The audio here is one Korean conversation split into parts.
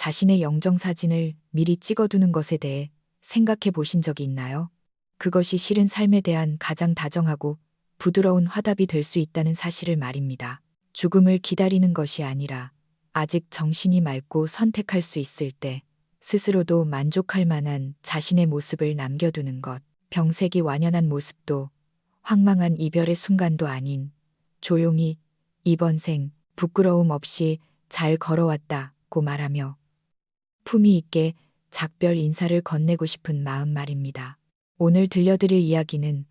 자신의 영정사진을 미리 찍어두는 것에 대해 생각해 보신 적이 있나요? 그것이 실은 삶에 대한 가장 다정하고 부드러운 화답이 될 수 있다는 사실을 말입니다. 죽음을 기다리는 것이 아니라 아직 정신이 맑고 선택할 수 있을 때 스스로도 만족할 만한 자신의 모습을 남겨두는 것. 병색이 완연한 모습도 황망한 이별의 순간도 아닌 조용히 이번 생 부끄러움 없이 잘 걸어왔다고 말하며 품위 있게 작별 인사를 건네고 싶은 마음 말입니다. 오늘 들려드릴 이야기는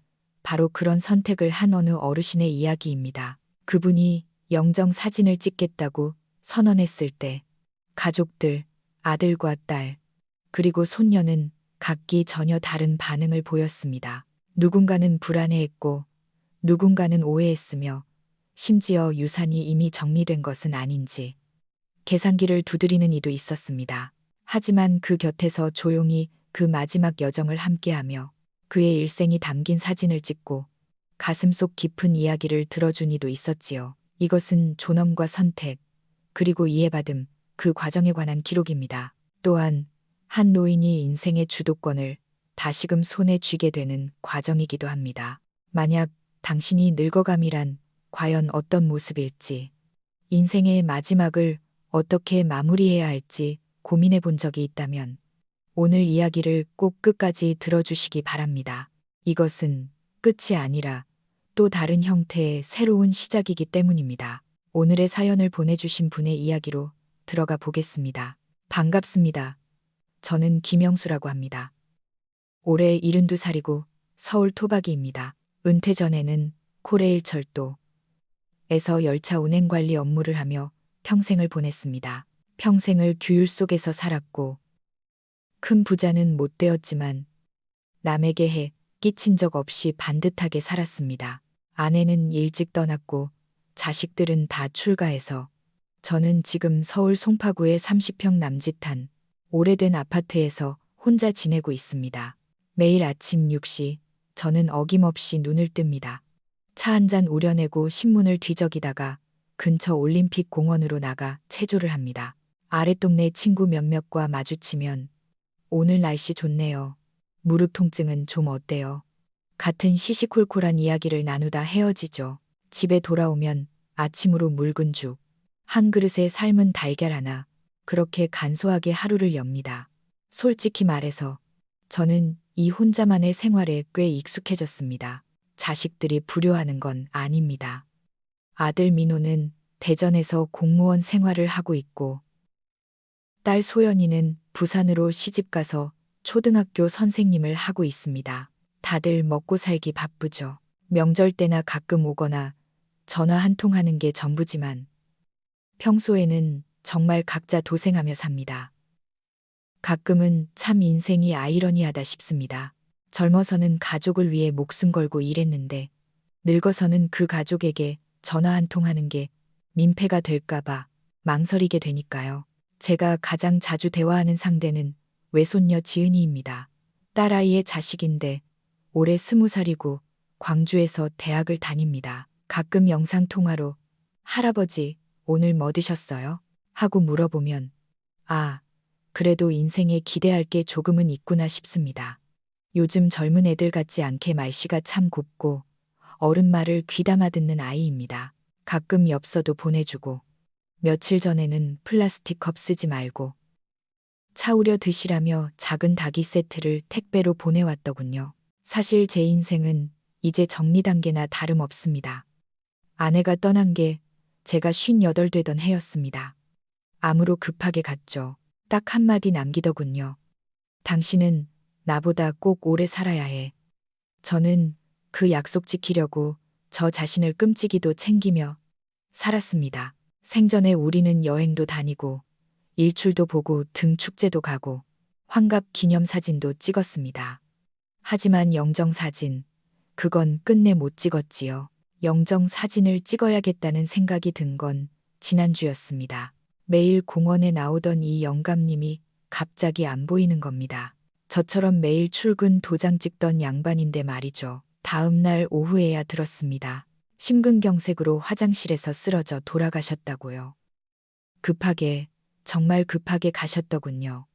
바로 그런 선택을 한 어느 어르신의 이야기입니다. 그분이 영정 사진을 찍겠다고 선언했을 때 가족들, 아들과 딸, 그리고 손녀는 각기 전혀 다른 반응을 보였습니다. 누군가는 불안해했고 누군가는 오해했으며 심지어 유산이 이미 정리된 것은 아닌지 계산기를 두드리는 이도 있었습니다. 하지만 그 곁에서 조용히 그 마지막 여정을 함께하며 그의 일생이 담긴 사진을 찍고 가슴속 깊은 이야기를 들어준 이도 있었지요. 이것은 존엄과 선택, 그리고 이해받음, 그 과정에 관한 기록입니다. 또한 한 노인이 인생의 주도권을 다시금 손에 쥐게 되는 과정이기도 합니다. 만약 당신이 늙어감이란 과연 어떤 모습일지, 인생의 마지막을 어떻게 마무리해야 할지 고민해 본 적이 있다면 오늘 이야기를 꼭 끝까지 들어주시기 바랍니다. 이것은 끝이 아니라 또 다른 형태의 새로운 시작이기 때문입니다. 오늘의 사연을 보내주신 분의 이야기로 들어가 보겠습니다. 반갑습니다. 저는 김영수라고 합니다. 올해 72살이고 서울 토박이입니다. 은퇴 전에는 코레일철도에서 열차 운행관리 업무를 하며 평생을 보냈습니다. 평생을 규율 속에서 살았고 큰 부자는 못 되었지만 남에게 해 끼친 적 없이 반듯하게 살았습니다. 아내는 일찍 떠났고 자식들은 다 출가해서 저는 지금 서울 송파구의 30평 남짓한 오래된 아파트에서 혼자 지내고 있습니다. 매일 아침 6시 저는 어김없이 눈을 뜹니다. 차 한 잔 우려내고 신문을 뒤적이다가 근처 올림픽 공원으로 나가 체조를 합니다. 아랫동네 친구 몇몇과 마주치면 오늘 날씨 좋네요. 무릎 통증은 좀 어때요? 같은 시시콜콜한 이야기를 나누다 헤어지죠. 집에 돌아오면 아침으로 묽은 죽, 한 그릇에 삶은 달걀 하나, 그렇게 간소하게 하루를 엽니다. 솔직히 말해서 저는 이 혼자만의 생활에 꽤 익숙해졌습니다. 자식들이 불효하는 건 아닙니다. 아들 민호는 대전에서 공무원 생활을 하고 있고 딸 소연이는 부산으로 시집가서 초등학교 선생님을 하고 있습니다. 다들 먹고 살기 바쁘죠. 명절 때나 가끔 오거나 전화 한 통 하는 게 전부지만 평소에는 정말 각자 도생하며 삽니다. 가끔은 참 인생이 아이러니하다 싶습니다. 젊어서는 가족을 위해 목숨 걸고 일했는데 늙어서는 그 가족에게 전화 한 통 하는 게 민폐가 될까봐 망설이게 되니까요. 제가 가장 자주 대화하는 상대는 외손녀 지은이입니다. 딸아이의 자식인데 올해 20살이고 광주에서 대학을 다닙니다. 가끔 영상통화로 할아버지 오늘 뭐 드셨어요? 하고 물어보면 아, 그래도 인생에 기대할 게 조금은 있구나 싶습니다. 요즘 젊은 애들 같지 않게 말씨가 참 곱고 어른 말을 귀담아 듣는 아이입니다. 가끔 엽서도 보내주고 며칠 전에는 플라스틱 컵 쓰지 말고 차 우려 드시라며 작은 닭이 세트를 택배로 보내왔더군요. 사실 제 인생은 이제 정리 단계나 다름없습니다. 아내가 떠난 게 제가 58 되던 해였습니다. 암으로 급하게 갔죠. 딱 한마디 남기더군요. 당신은 나보다 꼭 오래 살아야 해. 저는 그 약속 지키려고 저 자신을 끔찍이도 챙기며 살았습니다. 생전에 우리는 여행도 다니고 일출도 보고 등 축제도 가고 환갑 기념사진도 찍었습니다. 하지만 영정사진, 그건 끝내 못 찍었지요. 영정사진을 찍어야겠다는 생각이 든 건 지난주였습니다. 매일 공원에 나오던 이 영감님이 갑자기 안 보이는 겁니다. 저처럼 매일 출근 도장 찍던 양반인데 말이죠. 다음 날 오후에야 들었습니다. 심근경색으로 화장실에서 쓰러져 돌아가셨다고요. 급하게 정말 급하게 가셨더군요.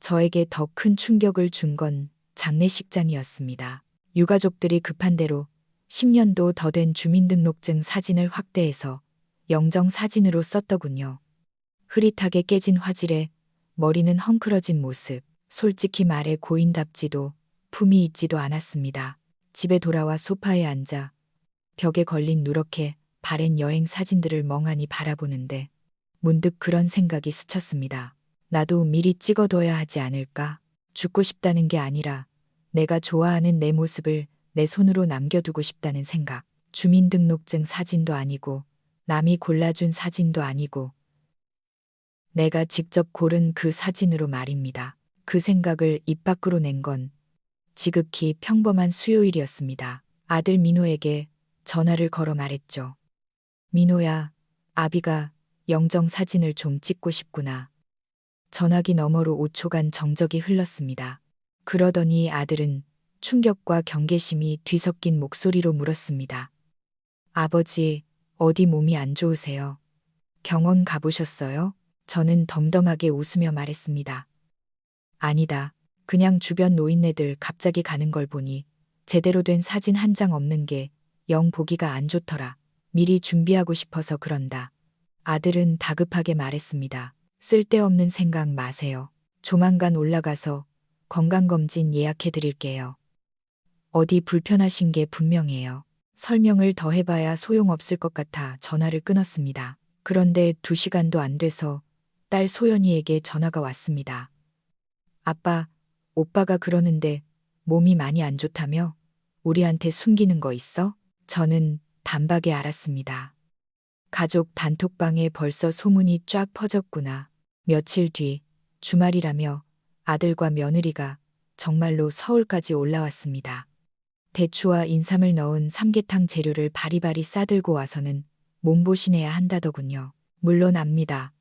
저에게 더 큰 충격을 준 건 장례식장이었습니다. 유가족들이 급한 대로 10년도 더 된 주민등록증 사진을 확대해서 영정 사진으로 썼더군요. 흐릿하게 깨진 화질에 머리는 헝클어진 모습, 솔직히 말해 고인답지도 품이 있지도 않았습니다. 집에 돌아와 소파에 앉아 벽에 걸린 누렇게 바랜 여행 사진들을 멍하니 바라보는데 문득 그런 생각이 스쳤습니다. 나도 미리 찍어둬야 하지 않을까? 죽고 싶다는 게 아니라 내가 좋아하는 내 모습을 내 손으로 남겨두고 싶다는 생각. 주민등록증 사진도 아니고 남이 골라준 사진도 아니고 내가 직접 고른 그 사진으로 말입니다. 그 생각을 입 밖으로 낸 건 지극히 평범한 수요일이었습니다. 아들 민호에게 전화를 걸어 말했죠. 민호야, 아비가 영정 사진을 좀 찍고 싶구나. 전화기 너머로 5초간 정적이 흘렀습니다. 그러더니 아들은 충격과 경계심이 뒤섞인 목소리로 물었습니다. 아버지, 어디 몸이 안 좋으세요? 병원 가보셨어요? 저는 덤덤하게 웃으며 말했습니다. 아니다. 그냥 주변 노인네들 갑자기 가는 걸 보니 제대로 된 사진 한 장 없는 게 영 보기가 안 좋더라. 미리 준비하고 싶어서 그런다. 아들은 다급하게 말했습니다. 쓸데없는 생각 마세요. 조만간 올라가서 건강검진 예약해 드릴게요. 어디 불편하신 게 분명해요. 설명을 더 해봐야 소용없을 것 같아 전화를 끊었습니다. 그런데 2시간도 안 돼서 딸 소연이에게 전화가 왔습니다. 아빠, 오빠가 그러는데 몸이 많이 안 좋다며? 우리한테 숨기는 거 있어? 저는 단박에 알았습니다. 가족 단톡방에 벌써 소문이 쫙 퍼졌구나. 며칠 뒤 주말이라며 아들과 며느리가 정말로 서울까지 올라왔습니다. 대추와 인삼을 넣은 삼계탕 재료를 바리바리 싸들고 와서는 몸보신해야 한다더군요. 물론 압니다.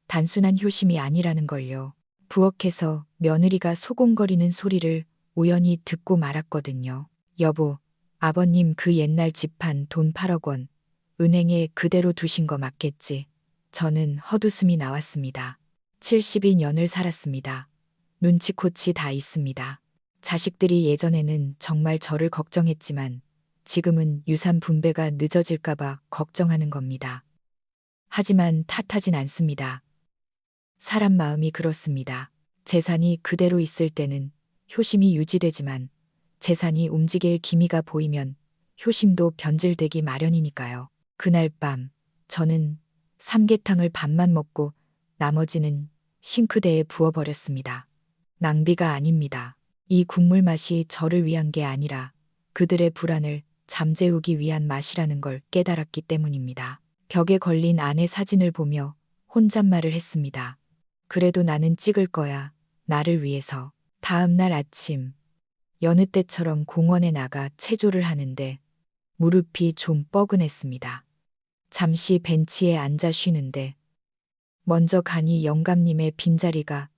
단순한 효심이 아니라는 걸요. 부엌에서 며느리가 소곤거리는 소리를 우연히 듣고 말았거든요. 여보, 아버님 그 옛날 집한 돈 8억 원 은행에 그대로 두신 거 맞겠지? 저는 헛웃음이 나왔습니다. 72년을 살았습니다. 눈치코치 다 있습니다. 자식들이 예전에는 정말 저를 걱정했지만 지금은 유산 분배가 늦어질까봐 걱정하는 겁니다. 하지만 탓하진 않습니다. 사람 마음이 그렇습니다. 재산이 그대로 있을 때는 효심이 유지되지만 재산이 움직일 기미가 보이면 효심도 변질되기 마련이니까요. 그날 밤 저는 삼계탕을 반만 먹고 나머지는 싱크대에 부어버렸습니다. 낭비가 아닙니다. 이 국물 맛이 저를 위한 게 아니라 그들의 불안을 잠재우기 위한 맛이라는 걸 깨달았기 때문입니다. 벽에 걸린 아내 사진을 보며 혼잣말을 했습니다. 그래도 나는 찍을 거야. 나를 위해서. 다음 날 아침 여느 때처럼 공원에 나가 체조를 하는데 무릎이 좀 뻐근했습니다. 잠시 벤치에 앉아 쉬는데 먼저 가니 영감님의 빈자리가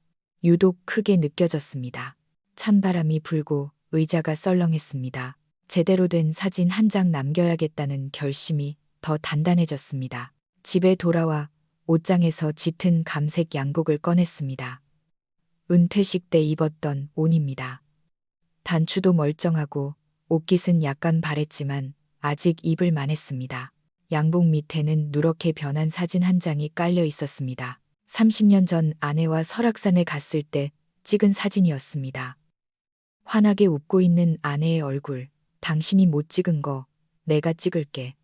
유독 크게 느껴졌습니다. 찬바람이 불고 의자가 썰렁했습니다. 제대로 된 사진 한 장 남겨야겠다는 결심이 더 단단해졌습니다. 집에 돌아와 옷장에서 짙은 감색 양복을 꺼냈습니다. 은퇴식 때 입었던 옷입니다. 단추도 멀쩡하고 옷깃은 약간 바랬지만 아직 입을 만했습니다. 양복 밑에는 누렇게 변한 사진 한 장이 깔려 있었습니다. 30년 전 아내와 설악산에 갔을 때 찍은 사진이었습니다. 환하게 웃고 있는 아내의 얼굴. 당신이 못 찍은 거 내가 찍을게.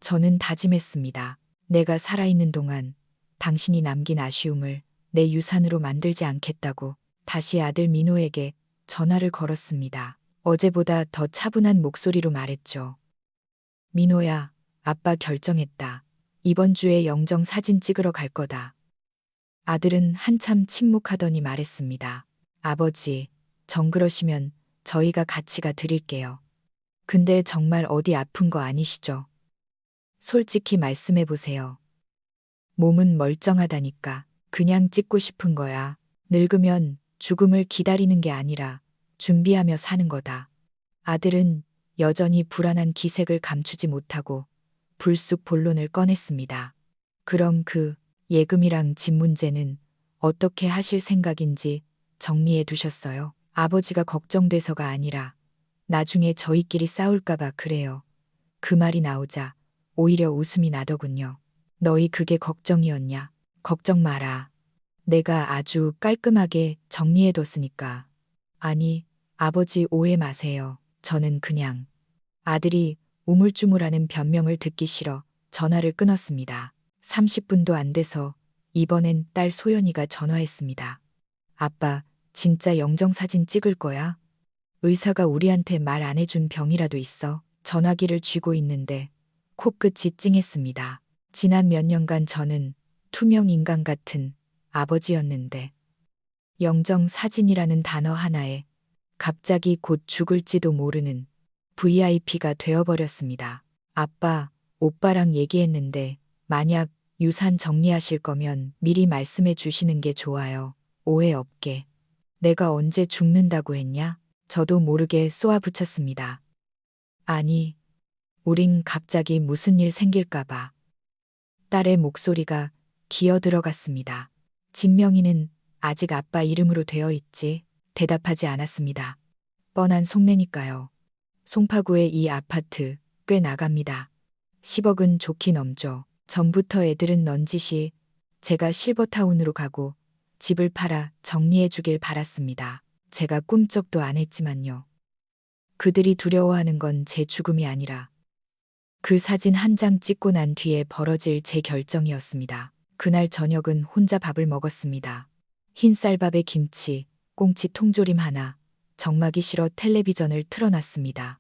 저는 다짐했습니다. 내가 살아있는 동안 당신이 남긴 아쉬움을 내 유산으로 만들지 않겠다고. 다시 아들 민호에게 전화를 걸었습니다. 어제보다 더 차분한 목소리로 말했죠. 민호야, 아빠 결정했다. 이번 주에 영정 사진 찍으러 갈 거다. 아들은 한참 침묵하더니 말했습니다. 아버지, 정 그러시면 저희가 같이 가 드릴게요. 근데 정말 어디 아픈 거 아니시죠? 솔직히 말씀해 보세요. 몸은 멀쩡하다니까. 그냥 찍고 싶은 거야. 늙으면 죽음을 기다리는 게 아니라 준비하며 사는 거다. 아들은 여전히 불안한 기색을 감추지 못하고 불쑥 본론을 꺼냈습니다. 그럼 그 예금이랑 집 문제는 어떻게 하실 생각인지 정리해 두셨어요? 아버지가 걱정돼서가 아니라 나중에 저희끼리 싸울까봐 그래요. 그 말이 나오자 오히려 웃음이 나더군요. 너희 그게 걱정이었냐? 걱정 마라. 내가 아주 깔끔하게 정리해뒀으니까. 아니, 아버지 오해 마세요. 저는 그냥 아들이 우물쭈물하는 변명을 듣기 싫어 전화를 끊었습니다. 30분도 안 돼서 이번엔 딸 소연이가 전화했습니다. 아빠, 진짜 영정사진 찍을 거야? 의사가 우리한테 말 안 해준 병이라도 있어. 전화기를 쥐고 있는데 코끝이 찡했습니다. 지난 몇 년간 저는 투명 인간 같은 아버지였는데 영정사진이라는 단어 하나에 갑자기 곧 죽을지도 모르는 VIP가 되어버렸습니다. 아빠, 오빠랑 얘기했는데 만약 유산 정리하실 거면 미리 말씀해 주시는 게 좋아요. 오해 없게. 내가 언제 죽는다고 했냐? 저도 모르게 쏘아붙였습니다. 아니, 우린 갑자기 무슨 일 생길까봐. 딸의 목소리가 기어 들어갔습니다. 진명이는 아직 아빠 이름으로 되어 있지. 대답하지 않았습니다. 뻔한 속내니까요. 송파구의 이 아파트 꽤 나갑니다. 10억은 좋게 넘죠. 전부터 애들은 넌지시 제가 실버타운으로 가고 집을 팔아 정리해 주길 바랐습니다. 제가 꿈쩍도 안 했지만요. 그들이 두려워하는 건 제 죽음이 아니라 그 사진 한 장 찍고 난 뒤에 벌어질 제 결정이었습니다. 그날 저녁은 혼자 밥을 먹었습니다. 흰 쌀밥에 김치, 꽁치 통조림 하나, 정막이 싫어 텔레비전을 틀어놨습니다.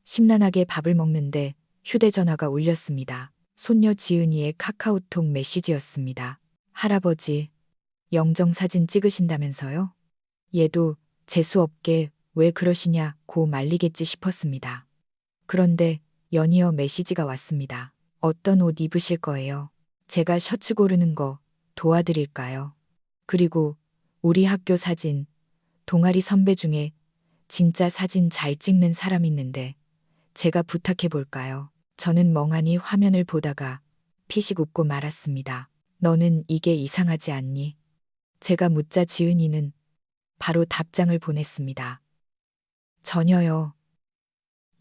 심란하게 밥을 먹는데 휴대전화가 울렸습니다. 손녀 지은이의 카카오톡 메시지였습니다. 할아버지, 영정사진 찍으신다면서요? 얘도 재수없게 왜 그러시냐고 말리겠지 싶었습니다. 그런데 연이어 메시지가 왔습니다. 어떤 옷 입으실 거예요? 제가 셔츠 고르는 거 도와드릴까요? 그리고 우리 학교 사진, 동아리 선배 중에 진짜 사진 잘 찍는 사람 있는데 제가 부탁해 볼까요? 저는 멍하니 화면을 보다가 피식 웃고 말았습니다. 너는 이게 이상하지 않니? 제가 묻자 지은이는 바로 답장을 보냈습니다. 전혀요.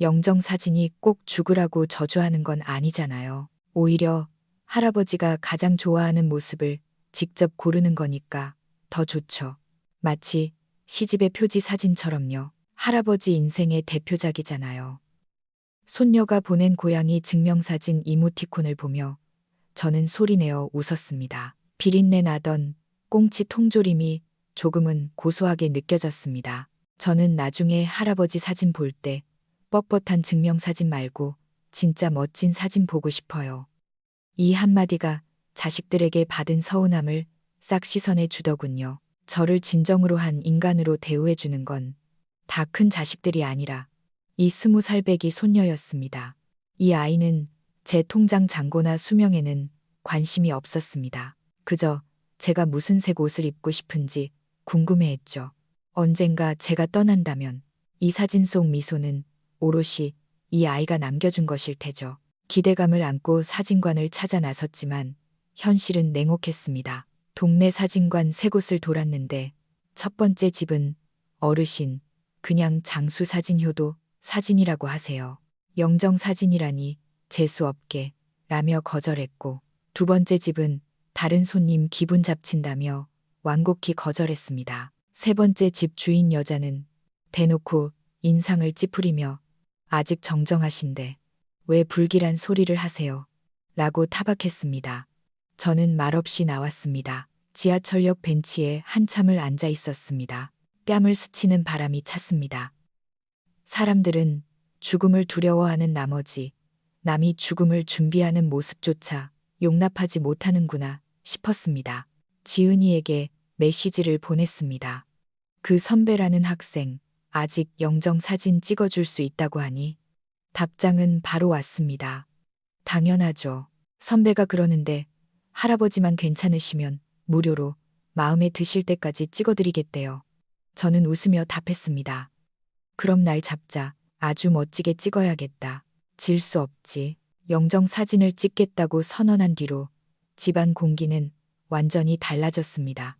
영정사진이 꼭 죽으라고 저주하는 건 아니잖아요. 오히려 할아버지가 가장 좋아하는 모습을 직접 고르는 거니까 더 좋죠. 마치 시집의 표지 사진처럼요. 할아버지 인생의 대표작이잖아요. 손녀가 보낸 고양이 증명사진 이모티콘을 보며 저는 소리내어 웃었습니다. 비린내 나던 꽁치 통조림이 조금은 고소하게 느껴졌습니다. 저는 나중에 할아버지 사진 볼 때 뻣뻣한 증명사진 말고 진짜 멋진 사진 보고 싶어요. 이 한마디가 자식들에게 받은 서운함을 싹 씻어내 주더군요. 저를 진정으로 한 인간으로 대우해 주는 건 다 큰 자식들이 아니라 이 20살배기 손녀였습니다. 이 아이는 제 통장 잔고나 수명에는 관심이 없었습니다. 그저 제가 무슨 색 옷을 입고 싶은지 궁금해했죠. 언젠가 제가 떠난다면 이 사진 속 미소는 오롯이 이 아이가 남겨준 것일 테죠. 기대감을 안고 사진관을 찾아 나섰지만 현실은 냉혹했습니다. 동네 사진관 세 곳을 돌았는데 첫 번째 집은 어르신, 그냥 장수 사진효도 사진이라고 하세요. 영정 사진이라니 재수없게 라며 거절했고 두 번째 집은 다른 손님 기분 잡친다며 완곡히 거절했습니다. 세 번째 집 주인 여자는 대놓고 인상을 찌푸리며 아직 정정하신데 왜 불길한 소리를 하세요? 라고 타박했습니다. 저는 말없이 나왔습니다. 지하철역 벤치에 한참을 앉아 있었습니다. 뺨을 스치는 바람이 찼습니다. 사람들은 죽음을 두려워하는 나머지 남이 죽음을 준비하는 모습조차 용납하지 못하는구나 싶었습니다. 지은이에게 메시지를 보냈습니다. 그 선배라는 학생 아직 영정 사진 찍어줄 수 있다고 하니 답장은 바로 왔습니다. 당연하죠. 선배가 그러는데 할아버지만 괜찮으시면 무료로 마음에 드실 때까지 찍어드리겠대요. 저는 웃으며 답했습니다. 그럼 날 잡자. 아주 멋지게 찍어야겠다. 질 수 없지. 영정 사진을 찍겠다고 선언한 뒤로 집안 공기는 완전히 달라졌습니다.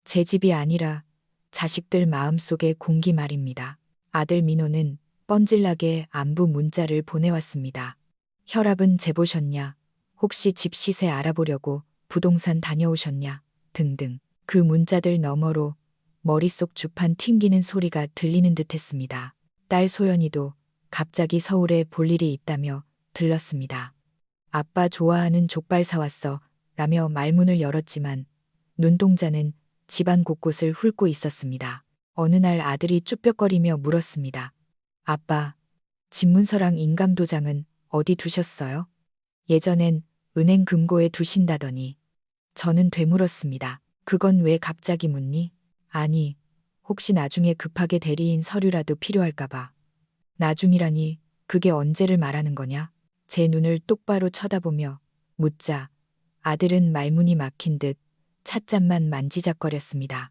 제 집이 아니라 자식들 마음속의 공기 말입니다. 아들 민호는 뻔질나게 안부 문자를 보내왔습니다. 혈압은 재보셨냐? 혹시 집 시세 알아보려고 부동산 다녀오셨냐? 등등. 그 문자들 너머로 머릿속 주판 튕기는 소리가 들리는 듯 했습니다. 딸 소연이도 갑자기 서울에 볼 일이 있다며 들렀습니다. 아빠 좋아하는 족발 사왔어 라며 말문을 열었지만 눈동자는 집안 곳곳을 훑고 있었습니다. 어느 날 아들이 쭈뼛거리며 물었습니다. 아빠, 집문서랑 인감도장은 어디 두셨어요? 예전엔 은행 금고에 두신다더니. 저는 되물었습니다. 그건 왜 갑자기 묻니? 아니, 혹시 나중에 급하게 대리인 서류라도 필요할까봐. 나중이라니 그게 언제를 말하는 거냐? 제 눈을 똑바로 쳐다보며 묻자 아들은 말문이 막힌 듯 찻잔만 만지작거렸습니다.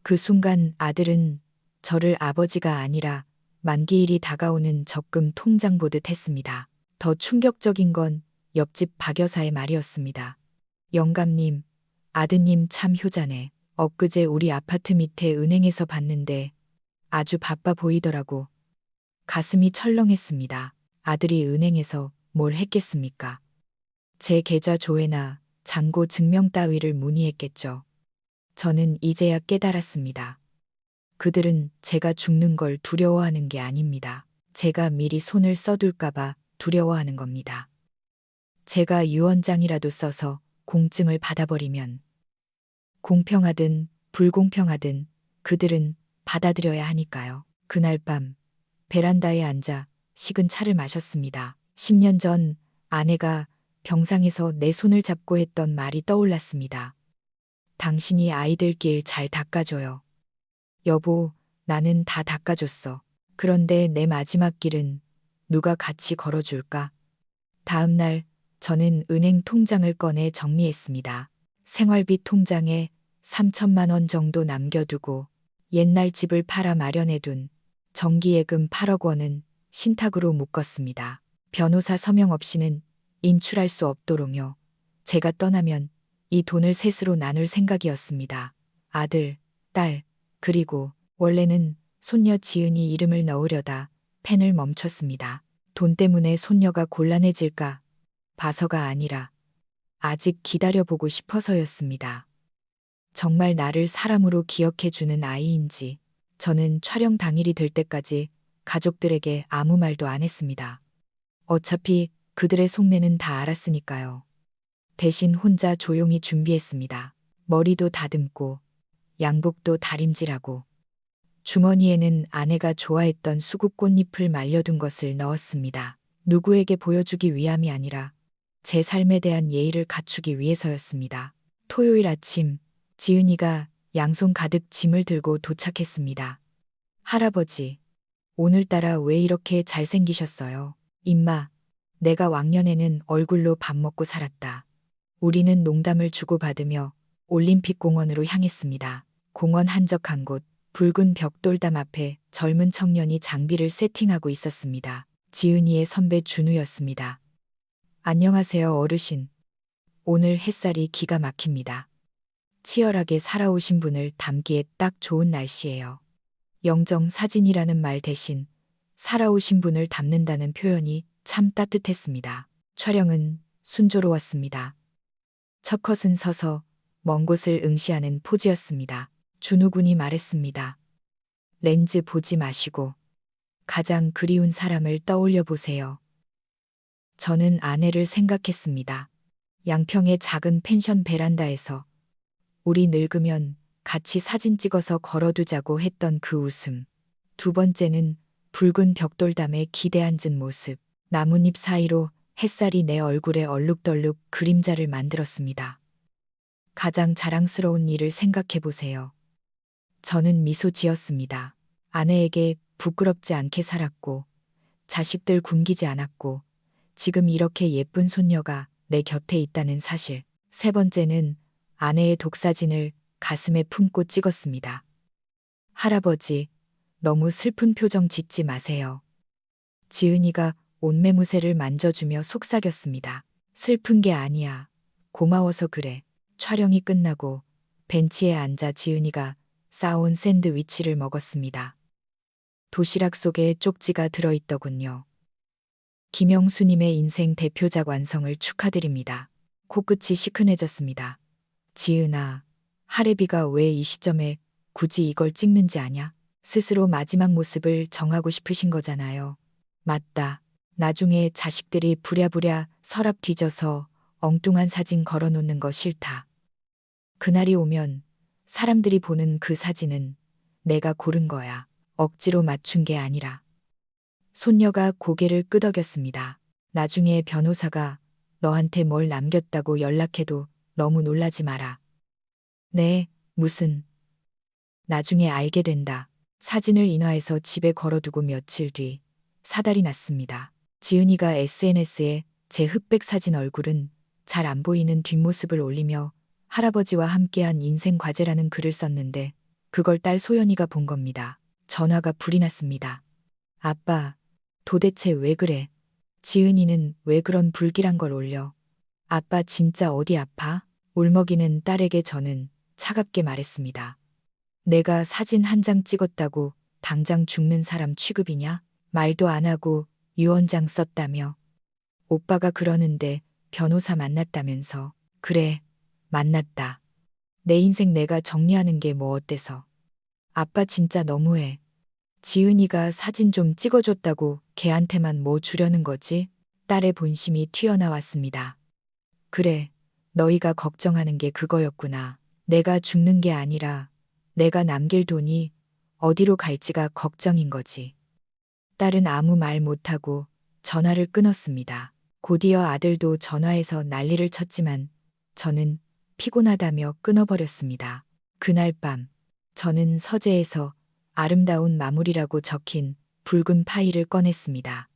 그 순간 아들은 저를 아버지가 아니라 만기일이 다가오는 적금 통장 보듯 했습니다. 더 충격적인 건 옆집 박 여사의 말이었습니다. 영감님, 아드님 참 효자네. 엊그제 우리 아파트 밑에 은행에서 봤는데 아주 바빠 보이더라고. 가슴이 철렁했습니다. 아들이 은행에서 뭘 했겠습니까? 제 계좌 조회나 잔고 증명 따위를 문의했겠죠. 저는 이제야 깨달았습니다. 그들은 제가 죽는 걸 두려워하는 게 아닙니다. 제가 미리 손을 써둘까봐 두려워하는 겁니다. 제가 유언장이라도 써서 공증을 받아버리면 공평하든 불공평하든 그들은 받아들여야 하니까요. 그날 밤 베란다에 앉아 식은 차를 마셨습니다. 10년 전 아내가 병상에서 내 손을 잡고 했던 말이 떠올랐습니다. 당신이 아이들 길 잘 닦아줘요. 여보, 나는 다 닦아줬어. 그런데 내 마지막 길은 누가 같이 걸어줄까? 다음 날 저는 은행 통장을 꺼내 정리했습니다. 생활비 통장에 3천만 원 정도 남겨두고 옛날 집을 팔아 마련해둔 정기예금 8억 원은 신탁으로 묶었습니다. 변호사 서명 없이는 인출할 수 없도록요. 제가 떠나면 이 돈을 셋으로 나눌 생각이었습니다. 아들, 딸, 그리고 원래는 손녀 지은이 이름을 넣으려다 펜을 멈췄습니다. 돈 때문에 손녀가 곤란해질까 봐서가 아니라 아직 기다려보고 싶어서였습니다. 정말 나를 사람으로 기억해주는 아이인지. 저는 촬영 당일이 될 때까지 가족들에게 아무 말도 안 했습니다. 어차피 그들의 속내는 다 알았으니까요. 대신 혼자 조용히 준비했습니다. 머리도 다듬고 양복도 다림질하고 주머니에는 아내가 좋아했던 수국 꽃잎을 말려둔 것을 넣었습니다. 누구에게 보여주기 위함이 아니라 제 삶에 대한 예의를 갖추기 위해서였습니다. 토요일 아침 지은이가 양손 가득 짐을 들고 도착했습니다. 할아버지, 오늘따라 왜 이렇게 잘생기셨어요? 임마, 내가 왕년에는 얼굴로 밥 먹고 살았다. 우리는 농담을 주고받으며 올림픽 공원으로 향했습니다. 공원 한적한 곳, 붉은 벽돌담 앞에 젊은 청년이 장비를 세팅하고 있었습니다. 지은이의 선배 준우였습니다. 안녕하세요, 어르신. 오늘 햇살이 기가 막힙니다. 치열하게 살아오신 분을 담기에 딱 좋은 날씨예요. 영정 사진이라는 말 대신 살아오신 분을 담는다는 표현이 참 따뜻했습니다. 촬영은 순조로웠습니다. 첫 컷은 서서 먼 곳을 응시하는 포즈였습니다. 준우 군이 말했습니다. 렌즈 보지 마시고 가장 그리운 사람을 떠올려 보세요. 저는 아내를 생각했습니다. 양평의 작은 펜션 베란다에서 우리 늙으면 같이 사진 찍어서 걸어두자고 했던 그 웃음. 두 번째는 붉은 벽돌담에 기대 앉은 모습. 나뭇잎 사이로 햇살이 내 얼굴에 얼룩덜룩 그림자를 만들었습니다. 가장 자랑스러운 일을 생각해 보세요. 저는 미소 지었습니다. 아내에게 부끄럽지 않게 살았고, 자식들 굶기지 않았고, 지금 이렇게 예쁜 손녀가 내 곁에 있다는 사실. 세 번째는 아내의 독사진을 가슴에 품고 찍었습니다. 할아버지, 너무 슬픈 표정 짓지 마세요. 지은이가 옷매무새를 만져주며 속삭였습니다. 슬픈 게 아니야. 고마워서 그래. 촬영이 끝나고 벤치에 앉아 지은이가 싸온 샌드위치를 먹었습니다. 도시락 속에 쪽지가 들어있더군요. 김영수님의 인생 대표작 완성을 축하드립니다. 코끝이 시큰해졌습니다. 지은아, 하래비가 왜 이 시점에 굳이 이걸 찍는지 아냐? 스스로 마지막 모습을 정하고 싶으신 거잖아요. 맞다. 나중에 자식들이 부랴부랴 서랍 뒤져서 엉뚱한 사진 걸어놓는 거 싫다. 그날이 오면 사람들이 보는 그 사진은 내가 고른 거야. 억지로 맞춘 게 아니라. 손녀가 고개를 끄덕였습니다. 나중에 변호사가 너한테 뭘 남겼다고 연락해도 너무 놀라지 마라. 네, 무슨. 나중에 알게 된다. 사진을 인화해서 집에 걸어두고 며칠 뒤 사달이 났습니다. 지은이가 SNS에 제 흑백 사진 얼굴은 잘 안 보이는 뒷모습을 올리며 할아버지와 함께한 인생 과제라는 글을 썼는데 그걸 딸 소연이가 본 겁니다. 전화가 불이 났습니다. 아빠, 도대체 왜 그래? 지은이는 왜 그런 불길한 걸 올려? 아빠 진짜 어디 아파? 울먹이는 딸에게 저는 차갑게 말했습니다. 내가 사진 한 장 찍었다고 당장 죽는 사람 취급이냐? 말도 안 하고 유언장 썼다며. 오빠가 그러는데 변호사 만났다면서. 그래, 만났다. 내 인생 내가 정리하는 게 뭐 어때서. 아빠 진짜 너무해. 지은이가 사진 좀 찍어줬다고 걔한테만 뭐 주려는 거지? 딸의 본심이 튀어나왔습니다. 그래, 너희가 걱정하는 게 그거였구나. 내가 죽는 게 아니라 내가 남길 돈이 어디로 갈지가 걱정인 거지. 딸은 아무 말 못하고 전화를 끊었습니다. 곧이어 아들도 전화해서 난리를 쳤지만 저는 피곤하다며 끊어버렸습니다. 그날 밤 저는 서재에서 아름다운 마무리라고 적힌 붉은 파일을 꺼냈습니다.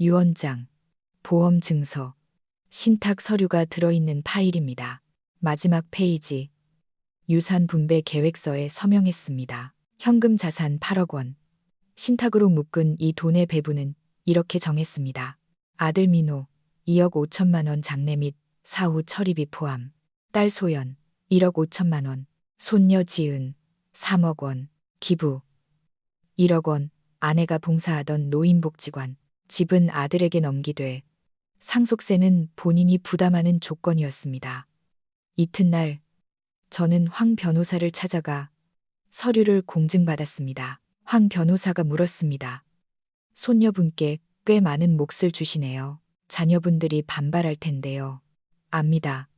유언장, 보험 증서, 신탁 서류가 들어있는 파일입니다. 마지막 페이지, 유산 분배 계획서에 서명했습니다. 현금 자산 8억 원. 신탁으로 묶은 이 돈의 배분은 이렇게 정했습니다. 아들 민호 2억 5천만 원 장례 및 사후 처리비 포함. 딸 소연 1억 5천만 원. 손녀 지은 3억 원. 기부 1억 원. 아내가 봉사하던 노인복지관. 집은 아들에게 넘기되 상속세는 본인이 부담하는 조건이었습니다. 이튿날 저는 황 변호사를 찾아가 서류를 공증받았습니다. 황 변호사가 물었습니다. 손녀분께 꽤 많은 몫을 주시네요. 자녀분들이 반발할 텐데요. 압니다.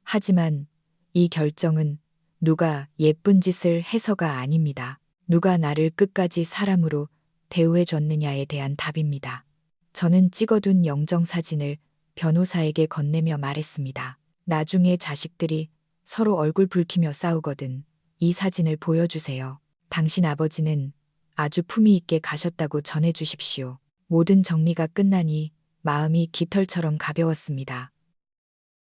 하지만 이 결정은 누가 예쁜 짓을 해서가 아닙니다. 누가 나를 끝까지 사람으로 대우해 줬느냐에 대한 답입니다. 저는 찍어둔 영정사진을 변호사에게 건네며 말했습니다. 나중에 자식들이 서로 얼굴 붉히며 싸우거든 이 사진을 보여주세요. 당신 아버지는 아주 품위 있게 가셨다고 전해주십시오. 모든 정리가 끝나니 마음이 깃털처럼 가벼웠습니다.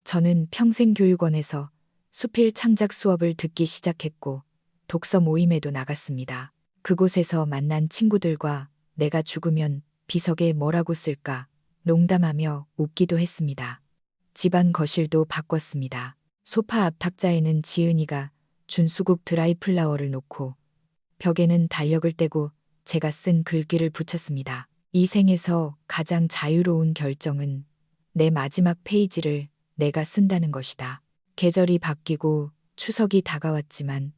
저는 평생교육원에서 수필 창작 수업을 듣기 시작했고 독서 모임에도 나갔습니다. 그곳에서 만난 친구들과 내가 죽으면 비석에 뭐라고 쓸까 농담하며 웃기도 했습니다. 집안 거실도 바꿨습니다. 소파 앞 탁자에는 지은이가 준 수국 드라이플라워를 놓고 벽에는 달력을 떼고 제가 쓴 글귀를 붙였습니다. 이 생에서 가장 자유로운 결정은 내 마지막 페이지를 내가 쓴다는 것이다. 계절이 바뀌고 추석이 다가왔지만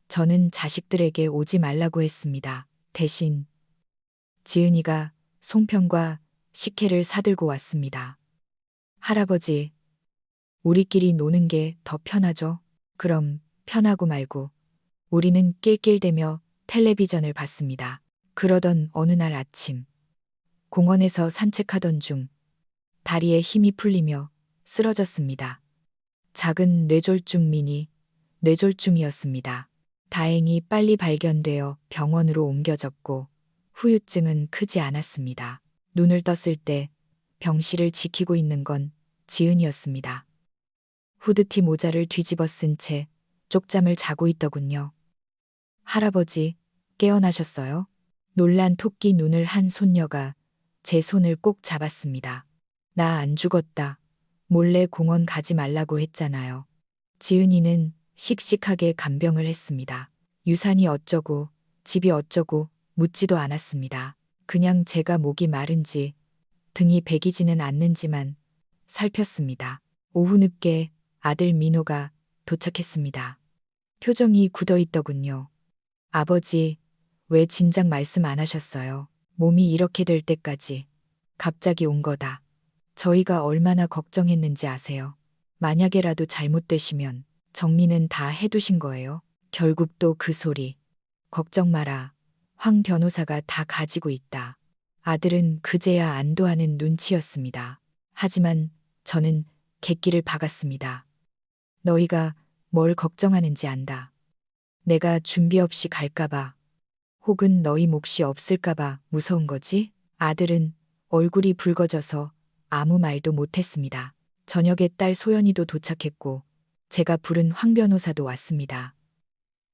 저는 자식들에게 오지 말라고 했습니다. 대신 지은이가 송편과 식혜를 사들고 왔습니다. 할아버지, 우리끼리 노는 게 더 편하죠? 그럼 편하고 말고 우리는 낄낄대며 텔레비전을 봤습니다. 그러던 어느 날 아침 공원에서 산책하던 중 다리에 힘이 풀리며 쓰러졌습니다. 작은 뇌졸중민이 뇌졸중이었습니다. 다행히 빨리 발견되어 병원으로 옮겨졌고 후유증은 크지 않았습니다. 눈을 떴을 때 병실을 지키고 있는 건 지은이었습니다. 후드티 모자를 뒤집어 쓴 채 쪽잠을 자고 있더군요. 할아버지, 깨어나셨어요? 놀란 토끼 눈을 한 손녀가 제 손을 꼭 잡았습니다. 나 안 죽었다. 몰래 공원 가지 말라고 했잖아요. 지은이는 씩씩하게 간병을 했습니다. 유산이 어쩌고 집이 어쩌고 묻지도 않았습니다. 그냥 제가 목이 마른지 등이 배기지는 않는지만 살폈습니다. 오후 늦게 아들 민호가 도착했습니다. 표정이 굳어있더군요. 아버지, 왜 진작 말씀 안 하셨어요? 몸이 이렇게 될 때까지 갑자기 온 거다. 저희가 얼마나 걱정했는지 아세요? 만약에라도 잘못되시면 정리는 다 해두신 거예요. 결국 또 그 소리. 걱정 마라. 황 변호사가 다 가지고 있다. 아들은 그제야 안도하는 눈치였습니다. 하지만 저는 객기를 박았습니다. 너희가 뭘 걱정하는지 안다. 내가 준비 없이 갈까봐, 혹은 너희 몫이 없을까봐 무서운 거지? 아들은 얼굴이 붉어져서 아무 말도 못했습니다. 저녁에 딸 소연이도 도착했고, 제가 부른 황 변호사도 왔습니다.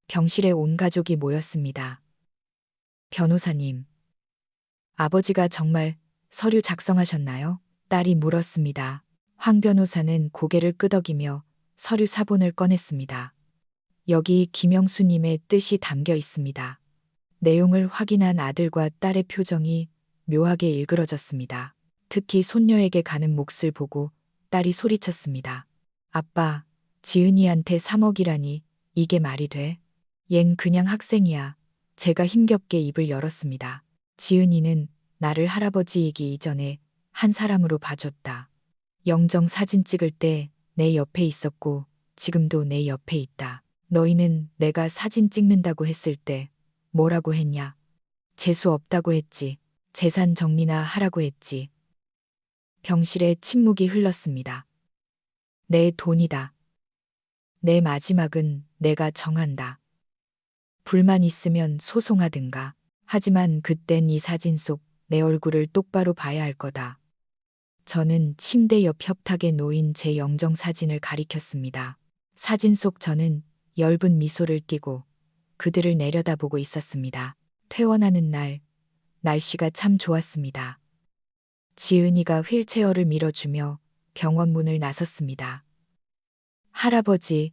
병실에 온 가족이 모였습니다. 변호사님, 아버지가 정말 서류 작성하셨나요? 딸이 물었습니다. 황 변호사는 고개를 끄덕이며 서류 사본을 꺼냈습니다. 여기 김영수님의 뜻이 담겨 있습니다. 내용을 확인한 아들과 딸의 표정이 묘하게 일그러졌습니다. 특히 손녀에게 가는 몫을 보고 딸이 소리쳤습니다. 아빠, 지은이한테 3억이라니 이게 말이 돼? 얜 그냥 학생이야. 제가 힘겹게 입을 열었습니다. 지은이는 나를 할아버지이기 이전에 한 사람으로 봐줬다. 영정 사진 찍을 때 내 옆에 있었고 지금도 내 옆에 있다. 너희는 내가 사진 찍는다고 했을 때 뭐라고 했냐? 재수 없다고 했지. 재산 정리나 하라고 했지. 병실에 침묵이 흘렀습니다. 내 돈이다. 내 마지막은 내가 정한다. 불만 있으면 소송하든가. 하지만 그땐 이 사진 속 내 얼굴을 똑바로 봐야 할 거다. 저는 침대 옆 협탁에 놓인 제 영정 사진을 가리켰습니다. 사진 속 저는 엷은 미소를 띠고 그들을 내려다보고 있었습니다. 퇴원하는 날, 날씨가 참 좋았습니다. 지은이가 휠체어를 밀어주며 병원 문을 나섰습니다. 할아버지,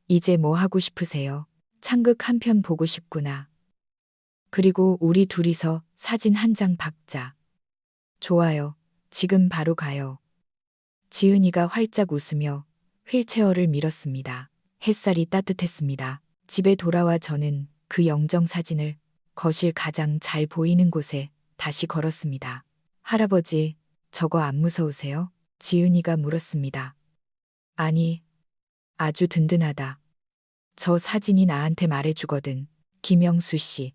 이제 뭐 하고 싶으세요? 창극 한 편 보고 싶구나. 그리고 우리 둘이서 사진 한 장 박자. 좋아요. 지금 바로 가요. 지은이가 활짝 웃으며 휠체어를 밀었습니다. 햇살이 따뜻했습니다. 집에 돌아와 저는 그 영정 사진을 거실 가장 잘 보이는 곳에 다시 걸었습니다. 할아버지, 저거 안 무서우세요? 지은이가 물었습니다. 아니, 아주 든든하다. 저 사진이 나한테 말해주거든. 김영수 씨.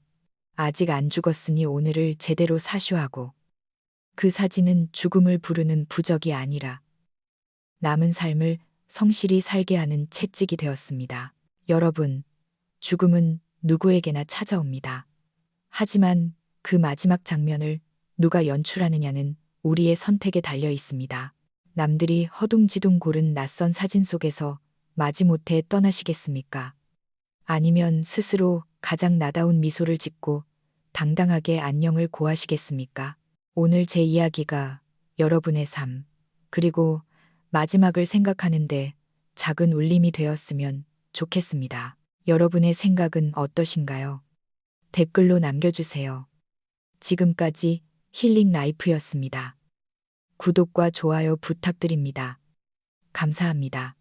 아직 안 죽었으니 오늘을 제대로 사슈하고. 그 사진은 죽음을 부르는 부적이 아니라 남은 삶을 성실히 살게 하는 채찍이 되었습니다. 여러분, 죽음은 누구에게나 찾아옵니다. 하지만 그 마지막 장면을 누가 연출하느냐는 우리의 선택에 달려 있습니다. 남들이 허둥지둥 고른 낯선 사진 속에서 마지못해 떠나시겠습니까? 아니면 스스로 가장 나다운 미소를 짓고 당당하게 안녕을 고하시겠습니까? 오늘 제 이야기가 여러분의 삶, 그리고 마지막을 생각하는데 작은 울림이 되었으면 좋겠습니다. 여러분의 생각은 어떠신가요? 댓글로 남겨주세요. 지금까지 힐링 라이프였습니다. 구독과 좋아요 부탁드립니다. 감사합니다.